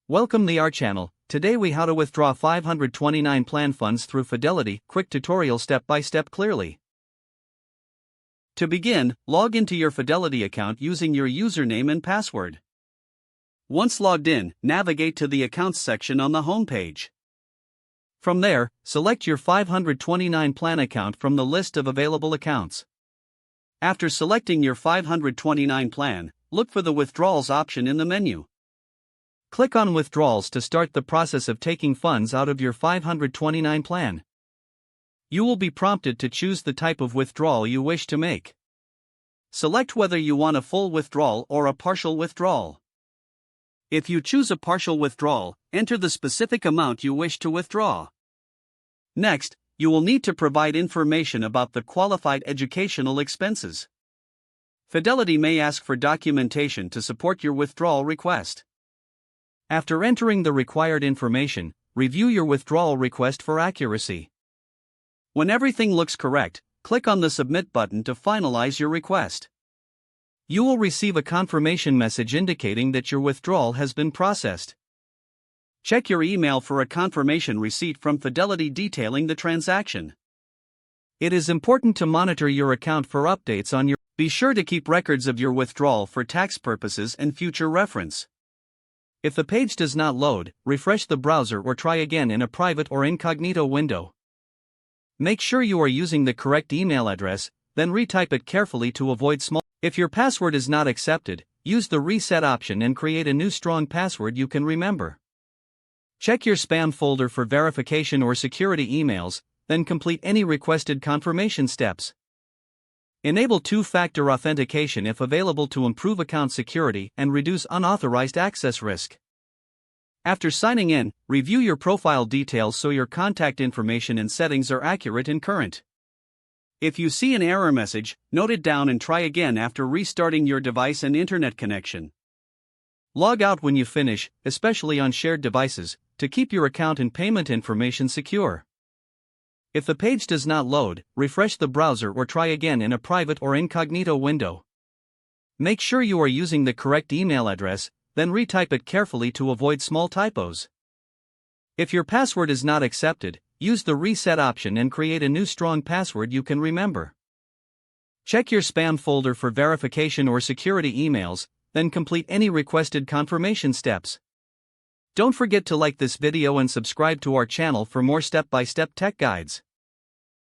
Welcome to our channel. Today we how to withdraw 529 plan funds through Fidelity. Quick tutorial step by step clearly. To begin, log into your Fidelity account using your username and password. Once logged in, navigate to the Accounts section on the home page. From there, select your 529 plan account from the list of available accounts. After selecting your 529 plan, look for the Withdrawals option in the menu. Click on Withdrawals to start the process of taking funds out of your 529 plan. You will be prompted to choose the type of withdrawal you wish to make. Select whether you want a full withdrawal or a partial withdrawal. If you choose a partial withdrawal, enter the specific amount you wish to withdraw. Next, you will need to provide information about the qualified educational expenses. Fidelity may ask for documentation to support your withdrawal request. After entering the required information, review your withdrawal request for accuracy. When everything looks correct, click on the Submit button to finalize your request. You will receive a confirmation message indicating that your withdrawal has been processed. Check your email for a confirmation receipt from Fidelity detailing the transaction. It is important to monitor your account for updates on your. Be sure to keep records of your withdrawal for tax purposes and future reference. If the page does not load, refresh the browser or try again in a private or incognito window. Make sure you are using the correct email address, then retype it carefully to avoid small. If your password is not accepted, use the reset option and create a new strong password you can remember. Check your spam folder for verification or security emails, then complete any requested confirmation steps. Enable two-factor authentication if available to improve account security and reduce unauthorized access risk. After signing in, review your profile details so your contact information and settings are accurate and current. If you see an error message, note it down and try again after restarting your device and internet connection. Log out when you finish, especially on shared devices, to keep your account and payment information secure. If the page does not load, refresh the browser or try again in a private or incognito window. Make sure you are using the correct email address, then retype it carefully to avoid small typos. If your password is not accepted, use the reset option and create a new strong password you can remember. Check your spam folder for verification or security emails, then complete any requested confirmation steps. Don't forget to like this video and subscribe to our channel for more step-by-step tech guides.